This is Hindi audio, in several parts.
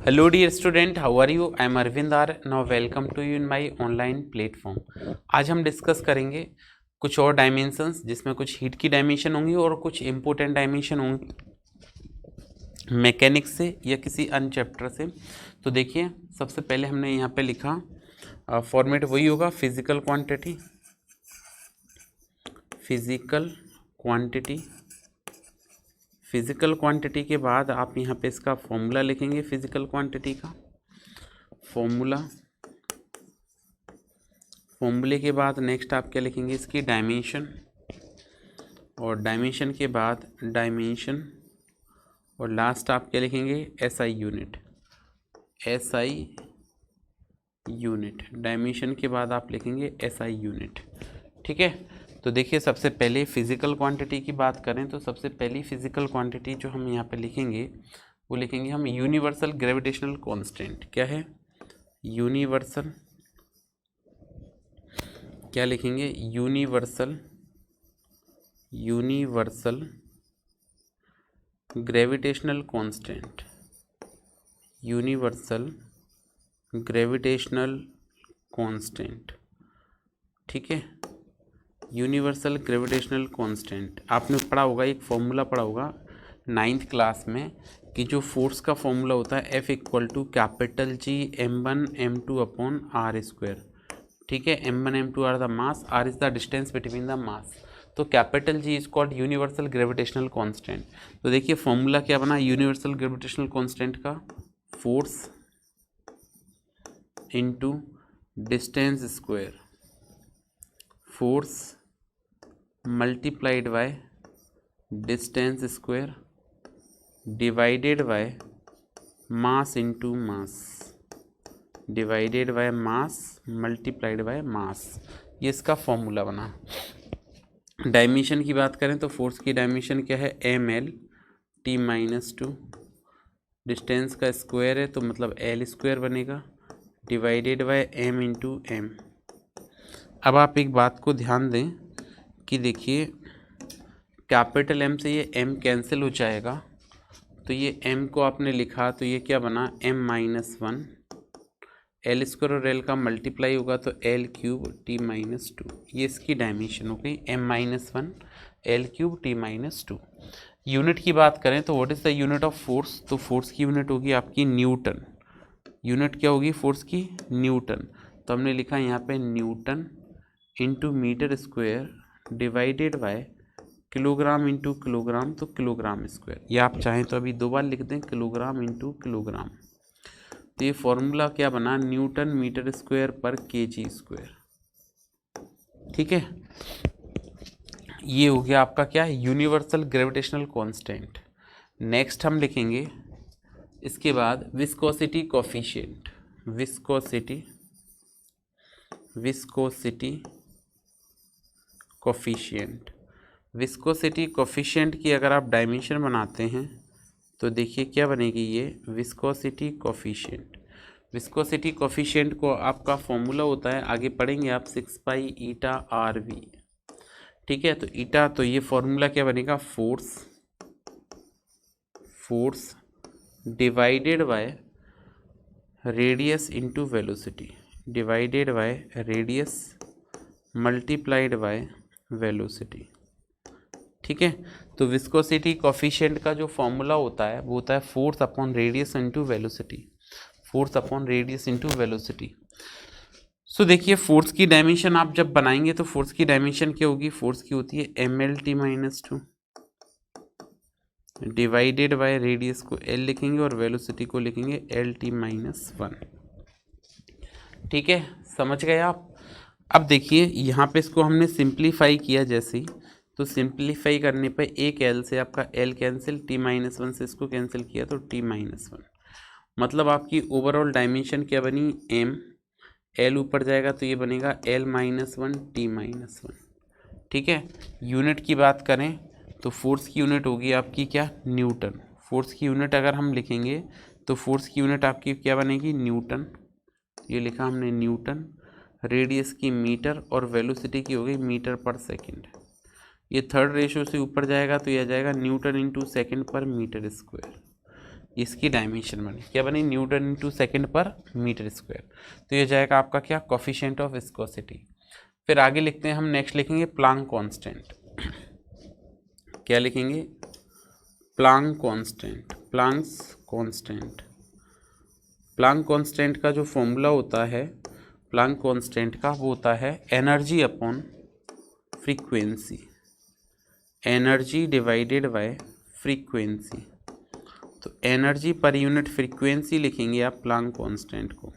Hello dear student, how are you? I am Arvind R. Now welcome to you in my online platform. आज हम डिस्कस करेंगे कुछ और डायमेंशंस जिसमें कुछ हीट की डायमेंशन होंगी और कुछ इम्पोर्टेंट डायमेंशन होंगी मैकेनिक्स से या किसी अन्य चैप्टर से। तो देखिए सबसे पहले हमने यहाँ पे लिखा फॉर्मेट वही होगा फिजिकल क्वांटिटी फिजिकल क्वांटिटी के बाद आप यहाँ पे इसका फॉर्मूला लिखेंगे फिजिकल क्वांटिटी का फॉर्मूले के बाद नेक्स्ट आप क्या लिखेंगे इसकी डायमेंशन और डायमेंशन के बाद डायमेंशन और लास्ट आप क्या लिखेंगे एसआई यूनिट डायमेंशन के बाद आप लिखेंगे एसआई यूनिट। ठीक है, तो देखिए सबसे पहले फिजिकल क्वांटिटी की बात करें तो सबसे पहली फिजिकल क्वांटिटी जो हम यहाँ पे लिखेंगे वो लिखेंगे हम यूनिवर्सल ग्रेविटेशनल कांस्टेंट। क्या है यूनिवर्सल, क्या लिखेंगे universal gravitational constant, universal gravitational constant. ठीक है, यूनिवर्सल ग्रेविटेशनल कांस्टेंट आपने पढ़ा होगा, एक फॉर्मूला पढ़ा होगा 9th क्लास में कि जो फोर्स का फॉर्मूला होता है F equal to capital G m1 m2 upon r square. ठीक है, m1 m2 are the mass, r is the distance between the mass. तो capital G is called universal gravitational constant. तो देखिए फॉर्मूला क्या बना यूनिवर्सल ग्रेविटेशनल कांस्टेंट का, force into distance square, force multiplied by distance square divided by mass into mass, divided by mass multiplied by mass. ये इसका फॉर्मूला बना। डायमेंशन की बात करें तो फोर्स की डायमेंशन क्या है ml t-2, डिस्टेंस का स्क्वायर है तो मतलब l स्क्वायर बनेगा divided by m into m. अब आप एक बात को ध्यान दें कि देखिए कैपिटल M से ये m कैंसिल हो जाएगा तो ये m को आपने लिखा तो ये क्या बना m-1, एल स्क्वायर और एल का मल्टीप्लाई होगा तो एल क्यूब t-2। ये इसकी डायमेंशन हो गई m-1 L cube t-2। Unit की बात करें तो what is the unit of force, तो फोर्स की यूनिट होगी आपकी न्यूटन। यूनिट क्या होगी फोर्स की, न्यूटन। तो हमने लिखा यहाँ पे newton into metre square divided by kilogram into kilogram, तो किलोग्राम स्क्वायर। या आप चाहें तो अभी दो बार लिख दें किलोग्राम इंटू किलोग्राम। तो ये फॉर्मूला क्या बना न्यूटन मीटर स्क्वायर पर केजी स्क्वायर। ठीक है, ये हो गया आपका क्या यूनिवर्सल ग्रेविटेशनल कांस्टेंट। नेक्स्ट हम लिखेंगे इसके बाद viscosity coefficient, viscosity coefficient. Viscosity coefficient की अगर आप डायमेंशन बनाते हैं तो देखिए क्या बनेगी ये विस्कोसिटी कोफिशिएंट। विस्कोसिटी कोफिशिएंट को आपका फॉर्मूला होता है, आगे पढ़ेंगे आप 6 पाई ईटा आर वी। ठीक है, तो ईटा, तो ये फॉर्मूला क्या बनेगा force divided by radius into velocity, divided by radius multiplied by velocity. ठीक है, तो विस्कोसिटी कोफिशिएंट का जो फॉर्मूला होता है वो होता है force upon radius into velocity, force upon radius into velocity. So देखिए फोर्स की डायमेंशन आप जब बनाएंगे तो फोर्स की डायमेंशन क्या होगी, फोर्स की होती है ml-2 डिवाइडेड बाय रेडियस को l लिखेंगे और वेलोसिटी को लिखेंगे lt-1। ठीक है, समझ गए आप। अब देखिए यहाँ पे इसको हमने सिंप्लीफाई किया जैसे ही, तो सिंप्लीफाई करने पे एक l से आपका l कैंसिल, t-1 से इसको कैंसिल किया तो t-1। मतलब आपकी ओवरऑल डायमेंशन क्या बनी m, l ऊपर जाएगा तो ये बनेगा l-1 t-1। ठीक है, यूनिट की बात करें तो फोर्स की यूनिट होगी आपकी क्या न्यूटन। फोर्स की यूनिट अगर हम लिखेंगे तो फोर्स की यूनिट आपकी क्या बनेगी न्यूटन, ये लिखा हमने न्यूटन, रेडियस की मीटर और वेलोसिटी की हो गई मीटर पर सेकंड। ये थर्ड रेशियो से ऊपर जाएगा तो यह जाएगा न्यूटन इंटू सेकंड पर मीटर स्क्वायर। इसकी डायमेंशन बनी, क्या बनी, न्यूटन इंटू सेकेंड पर मीटर स्क्वायर। तो ये जाएगा आपका क्या, कोफिशिएंट ऑफ विस्कोसिटी। फिर आगे लिखते हैं हम, नेक्स्ट लिखेंगे प्लांक कांस्टेंट। क्या लिखेंगे, प्लांक कांस्टेंट। प्लांक कांस्टेंट का जो फॉर्मूला होता है प्लांक कांस्टेंट का, वो होता है energy upon frequency, energy divided by frequency. तो एनर्जी पर यूनिट फ्रीक्वेंसी लिखेंगे आप प्लांक कांस्टेंट को।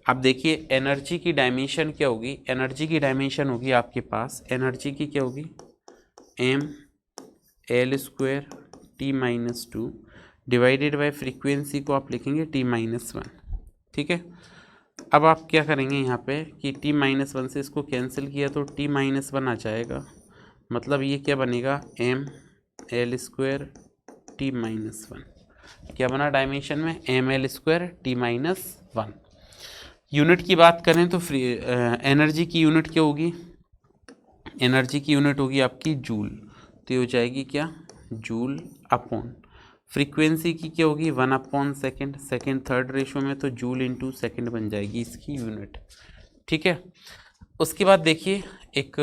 अब देखिए एनर्जी की डायमेंशन क्या होगी, एनर्जी की डायमेंशन होगी आपके पास, एनर्जी की क्या होगी, mL² T-2 divided by frequency को आप लिखेंगे T-1। ठीक है, अब आप क्या करेंगे यहाँ पे कि T-1 से इसको कैंसिल किया तो T-1 आ जाएगा, मतलब ये क्या बनेगा, mL² T-1। क्या बना डायमेंशन में, mL² T-1। यूनिट की बात करें तो एनर्जी की यूनिट क्या होगी, एनर्जी की यूनिट होगी आपकी जूल। तो ये हो जाएगी क्या, जूल अपॉन फ्रीक्वेंसी की क्या होगी, 1/सेकेंड, सेकेंड थर्ड रेशो में, तो जूल इंटू सेकेंड बन जाएगी इसकी यूनिट। ठीक है, उसके बाद देखिए एक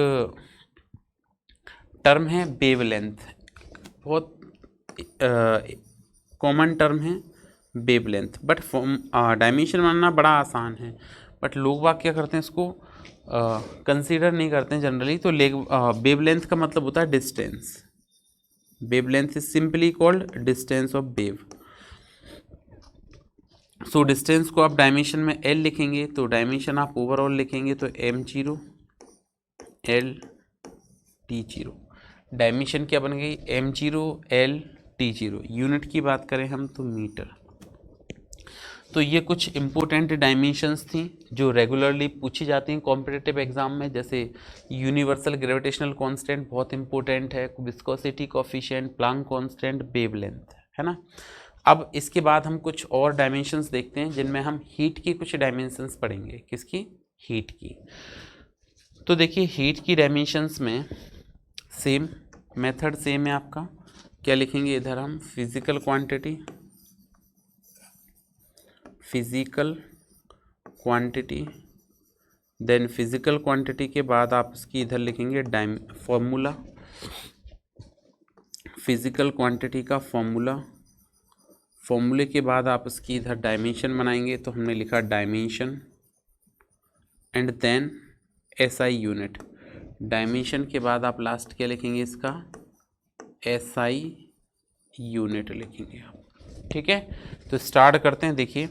टर्म है वेवलेंथ, बहुत कॉमन टर्म है वेवलेंथ, बट डायमेंशन बनाना बड़ा आसान है, बट लोग बाग क्या करते हैं, इसको कंसीडर नहीं करते हैं जनरली। तो वेवलेंथ का मतलब होता है distance, wavelength is simply called distance of wave. So distance को आप डायमेंशन में एल लिखेंगे, तो डायमेंशन आप ओवरऑल लिखेंगे तो m0 l t0, डायमेंशन क्या बन गई, m0 l t0। यूनिट की बात करें हम तो मीटर। तो ये कुछ इम्पोर्टेंट डायमेंशंस थी जो रेगुलरली पूछी जाती हैं कॉम्पिटिटिव एग्जाम में, जैसे यूनिवर्सल ग्रेविटेशनल कांस्टेंट बहुत इंपॉर्टेंट है, viscosity coefficient, Planck constant, wavelength, है ना। अब इसके बाद हम कुछ और डायमेंशंस देखते हैं जिनमें हम हीट की कुछ डायमेंशंस पढ़ेंगे। किसकी, हीट की। तो देखिए हीट की डायमेंशंस में सेम मेथड सेम है आपका। क्या लिखेंगे इधर हम, physical quantity, then physical quantity के बाद आप इसकी इधर लिखेंगे फॉर्मूला, फिजिकल क्वांटिटी का फॉर्मूले के बाद आप इसकी इधर डायमेंशन बनाएंगे, तो हमने लिखा dimension and then SI unit. डायमेंशन के बाद आप लास्ट क्या लिखेंगे, इसका SI यूनिट लिखेंगे आप। ठीक है, तो स्टार्ट करते हैं। देखिए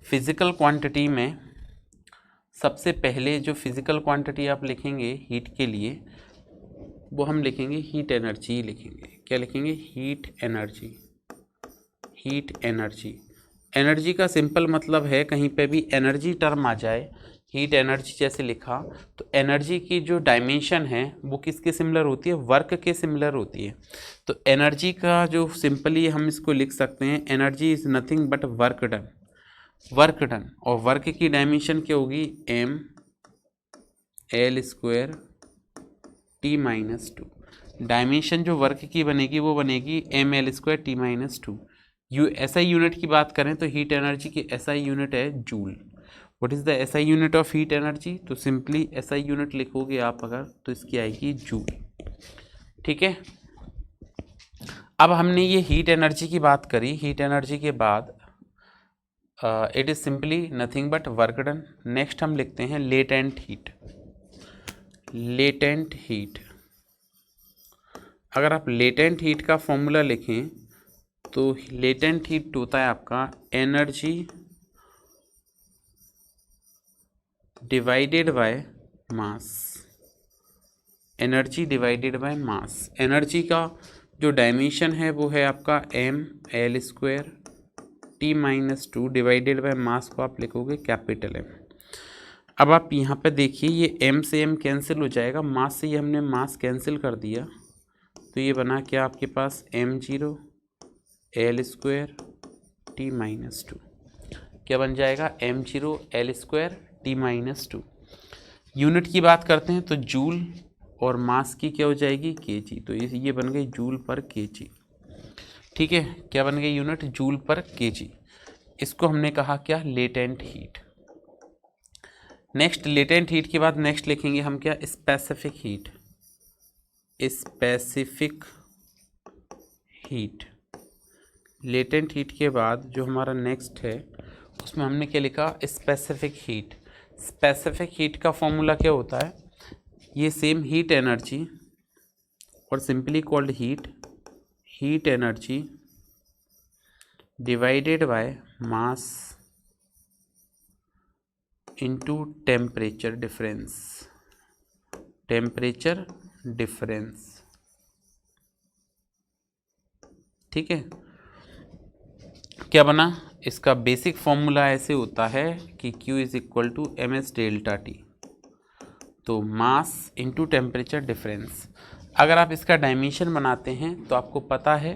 फिजिकल क्वांटिटी में सबसे पहले जो फिजिकल क्वांटिटी आप लिखेंगे हीट के लिए, वो हम लिखेंगे हीट एनर्जी लिखेंगे। क्या लिखेंगे, हीट एनर्जी। एनर्जी का सिंपल मतलब है, कहीं पे भी एनर्जी टर्म आ जाए, हीट एनर्जी जैसे लिखा, तो एनर्जी की जो डायमेंशन है वो किसके सिमिलर होती है, वर्क के सिमिलर होती है। तो एनर्जी का जो सिंपली हम इसको लिख सकते हैं, energy is nothing but work done, और वर्क की डायमेंशन क्या होगी, mL² T-2। डायमेंशन जो वर्क की बनेगी वो बनेगी mL² T-2। SI यूनिट की बात करें तो हीट एनर्जी की SI यूनिट है joule. What is the SI unit of heat energy, तो सिंपली SI यूनिट लिखोगे आप अगर, तो इसकी आएगी जूल। ठीक है, अब हमने ये हीट एनर्जी की बात करी, हीट एनर्जी के बाद it is simply nothing but work done. Next हम लिखते हैं लेटेंट हीट। अगर आप लेटेंट हीट का फॉर्मूला लिखें तो लेटेंट हीट होता है आपका energy divided by mass, energy का जो डायमेंशन है वो है आपका mL² T-2 डिवाइडेड बाय मास को आप लिखोगे कैपिटल M। अब आप यहाँ पे देखिए ये m से m कैंसिल हो जाएगा, मास से ये हमने मास कैंसिल कर दिया, तो ये बना क्या आपके पास m0 L² T-2। क्या बन जाएगा, m0 L² T-2। यूनिट की बात करते हैं तो जूल, और मास की क्या हो जाएगी, kg। तो ये बन गई जूल पर kg। ठीक है, क्या बन गई यूनिट, जूल पर केजी। इसको हमने कहा क्या, latent heat. Next latent heat के बाद नेक्स्ट लिखेंगे हम क्या, specific heat. Specific heat, latent heat के बाद जो हमारा नेक्स्ट है उसमें हमने क्या लिखा, स्पेसिफिक हीट। स्पेसिफिक हीट का फॉर्मूला क्या होता है, ये सेम हीट एनर्जी और simply called heat energy divided by mass into temperature difference. Temperature difference, ठीक है। क्या बना, इसका बेसिक फॉर्मूला ऐसे होता है कि Q is equal to MS delta T, तो मास इनटू टेम्परेचर डिफरेंस। अगर आप इसका डायमेंशन बनाते हैं तो आपको पता है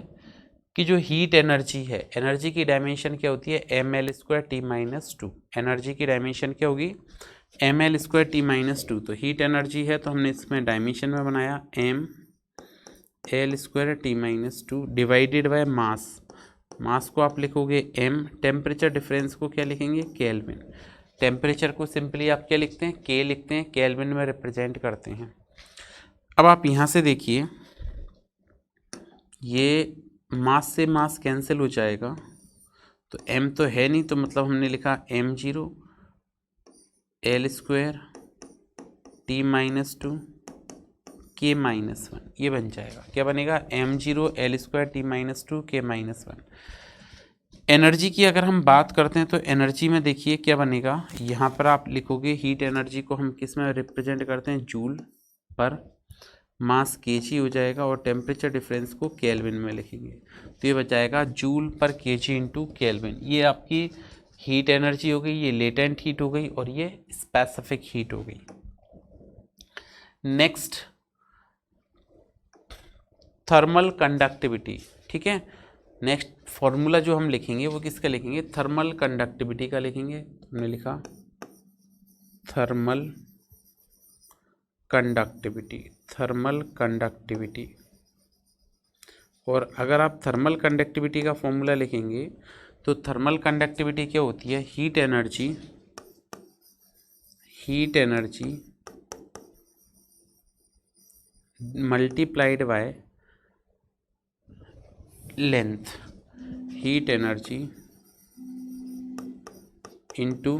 कि जो हीट एनर्जी है, एनर्जी की डायमेंशन क्या होती है, mL²T-2। एनर्जी की डायमेंशन क्या होगी, mL²T-2। तो हीट एनर्जी है तो हमने इसमें डायमेंशन में बनाया mL²T-2 डिवाइडेड बाय मास। मास को आप लिखोगे m, टेम्परेचर डिफरेंस को क्या लिखेंगे, केल्विन। टेम्परेचर को सिंपली आप क्या लिखते हैं, K लिखते हैं, केल्विन में रिप्रेजेंट करते हैं। अब आप यहाँ से देखिए, ये मास से मास कैंसिल हो जाएगा, तो m तो है नहीं, तो मतलब हमने लिखा m0 L²T-2 K-1, ये बन जाएगा। क्या बनेगा, m0 L²T-2 K-1। एनर्जी की अगर हम बात करते हैं तो एनर्जी में देखिए क्या बनेगा, यहाँ पर आप लिखोगे हीट एनर्जी को हम किस में रिप्रेजेंट करते हैं, जूल पर, मास केजी हो जाएगा और टेम्परेचर डिफरेंस को केल्विन में लिखेंगे, तो ये बचाएगा जूल पर केजी इंटू केल्विन। ये आपकी हीट एनर्जी हो गई, ये लेटेंट हीट हो गई और ये स्पेसिफिक हीट हो गई। नेक्स्ट थर्मल कंडक्टिविटी, ठीक है। नेक्स्ट फॉर्मूला जो हम लिखेंगे वो किसका लिखेंगे, थर्मल कंडक्टिविटी का लिखेंगे। हमने लिखा थर्मल कंडक्टिविटी, थर्मल कंडक्टिविटी। और अगर आप थर्मल कंडक्टिविटी का फॉर्मूला लिखेंगे तो थर्मल कंडक्टिविटी क्या होती है, heat energy multiplied by length. Heat energy into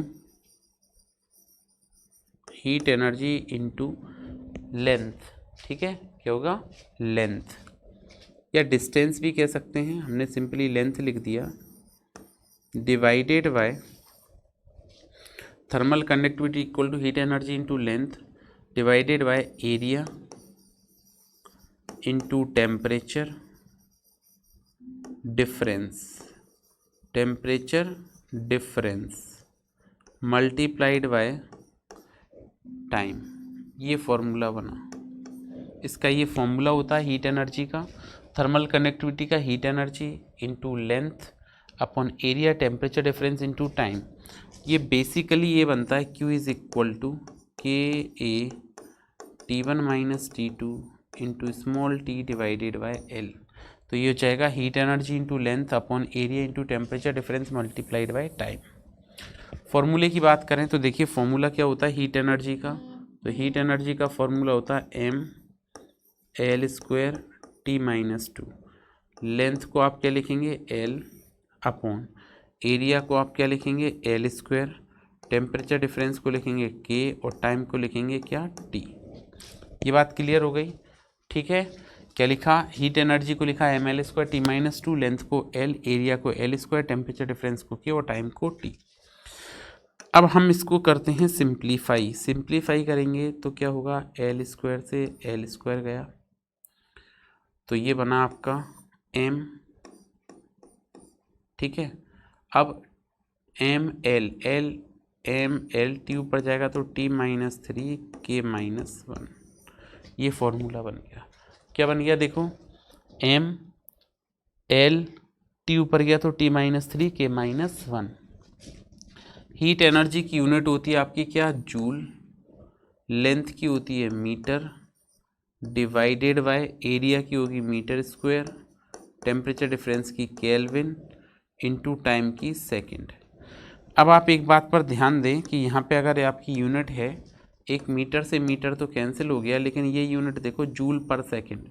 length, ठीक है, क्या होगा, लेंथ या डिस्टेंस भी कह सकते हैं, हमने सिंपली लेंथ लिख दिया, divided by thermal conductivity equal to heat energy into length divided by area into temperature difference multiplied by time. ये फॉर्मूला बना। इसका ये फॉर्मूला होता है हीट एनर्जी का, थर्मल कंडक्टिविटी का, heat energy into length upon area temperature difference into time. ये बेसिकली ये बनता है Q is equal to KA T1 minus T2 into small t divided by L। तो ये हो जाएगा heat energy into length upon area into temperature difference multiplied by time. फॉर्मूले की बात करें तो देखिए फॉर्मूला क्या होता है हीट एनर्जी का, तो हीट एनर्जी का फॉर्मूला होता है mL²T-2। लेंथ को आप क्या लिखेंगे, L अपॉन एरिया को आप क्या लिखेंगे, L², टेम्परेचर डिफरेंस को लिखेंगे K और टाइम को लिखेंगे क्या, T। ये बात क्लियर हो गई, ठीक है। क्या लिखा, हीट एनर्जी को लिखा mL²T-2, लेंथ को L, एरिया को L², टेम्परेचर डिफरेंस को K और टाइम को T। अब हम इसको करते हैं सिंप्लीफाई करेंगे तो क्या होगा, L² से L² गया तो ये बना आपका m, ठीक है। अब mL T ऊपर जाएगा तो T-3 K-1, ये फॉर्मूला बन गया। क्या बन गया, देखो mL T ऊपर गया तो T-3 K-1। हीट एनर्जी की यूनिट होती है आपकी क्या, जूल, लेंथ की होती है मीटर, डिवाइडेड बाय एरिया की होगी मीटर स्क्वायर, टेम्परेचर डिफरेंस की केल्विन इंटू टाइम की सेकंड। अब आप एक बात पर ध्यान दें कि यहाँ पे अगर आपकी यूनिट है, एक मीटर से मीटर तो कैंसिल हो गया, लेकिन ये यूनिट देखो जूल पर सेकंड।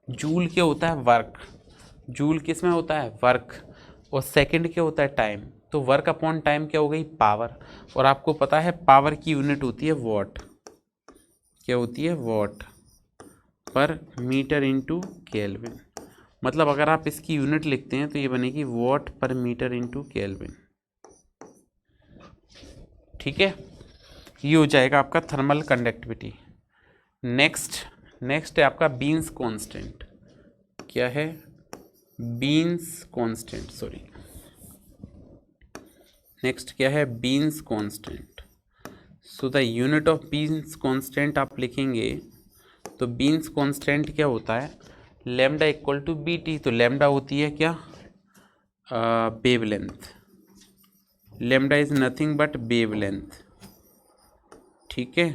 जूल क्या होता है? वर्क। जूल किस में होता है? वर्क। और सेकंड क्या होता है? टाइम। तो वर्क अपॉन टाइम क्या हो गई? पावर। और आपको पता है पावर की यूनिट होती है वॉट। क्या होती है? वॉट पर मीटर इंटू केल्विन। मतलब अगर आप इसकी यूनिट लिखते हैं तो ये बनेगी वॉट पर मीटर इंटू केल्विन। ठीक है, ये हो जाएगा आपका थर्मल कंडक्टिविटी। नेक्स्ट है आपका बीन्स कांस्टेंट। क्या है? Wien's constant, sorry. नेक्स्ट क्या है? Wien's constant. So the unit of Wien's constant आप लिखेंगे तो बीन्स कांस्टेंट क्या होता है? Lambda equal to B T. तो लैम्डा होती है क्या? Wavelength. Lambda is nothing but wavelength. ठीक है,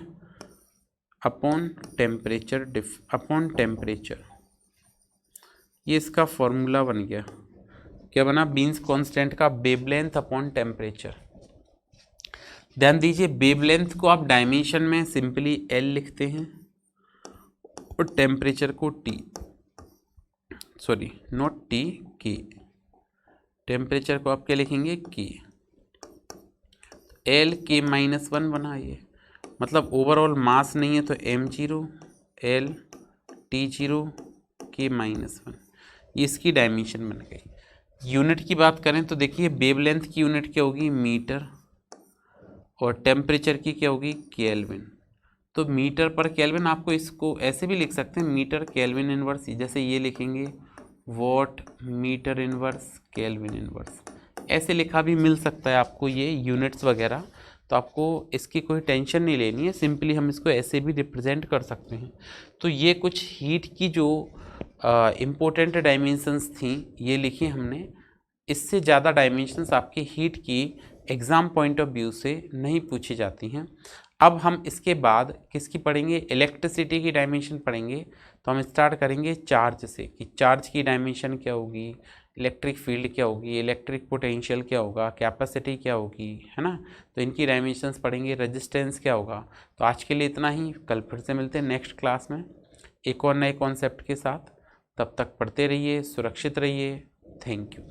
अपॉन टेम्परेचर अपॉन टेम्परेचर। ये इसका फॉर्मूला बन गया। क्या बना? बीन्स कांस्टेंट का वेवलेंथ अपॉन टेम्परेचर। ध्यान दीजिए, वेवलेंथ को आप डायमेंशन में सिंपली एल लिखते हैं और टेम्परेचर को टी, सॉरी नॉट टी, के। टेम्परेचर को आप क्या लिखेंगे? के। एल के -1 बना ये, मतलब ओवरऑल मास नहीं है तो m0 L T0 के -1, ये इसकी डायमेंशन बन गई। यूनिट की बात करें तो देखिए वेवलेंथ की यूनिट क्या होगी? मीटर। और टेम्परेचर की क्या होगी? केल्विन। तो मीटर पर केल्विन, आपको इसको ऐसे भी लिख सकते हैं मीटर केल्विन इनवर्स, जैसे ये लिखेंगे watt meter inverse kelvin inverse, ऐसे लिखा भी मिल सकता है आपको ये यूनिट्स वगैरह। तो आपको इसकी कोई टेंशन नहीं लेनी है, सिंपली हम इसको ऐसे भी रिप्रेजेंट कर सकते हैं। तो ये कुछ हीट की जो इम्पोर्टेंट डायमेंशंस थी ये लिखी हमने। इससे ज़्यादा डायमेंशंस आपके हीट की एग्ज़ाम पॉइंट ऑफ व्यू से नहीं पूछी जाती हैं। अब हम इसके बाद किसकी पढ़ेंगे? इलेक्ट्रिसिटी की डायमेंशन पढ़ेंगे। तो हम स्टार्ट करेंगे चार्ज से, कि चार्ज की डायमेंशन क्या होगी, इलेक्ट्रिक फील्ड क्या होगी, इलेक्ट्रिक पोटेंशियल क्या होगा, कैपेसिटी क्या होगी, है ना। तो इनकी डायमेंशंस पढ़ेंगे, रेजिस्टेंस क्या होगा। तो आज के लिए इतना ही, कल फिर से मिलते हैं नेक्स्ट क्लास में एक और नए कॉन्सेप्ट के साथ। तब तक पढ़ते रहिए, सुरक्षित रहिए। Thank you.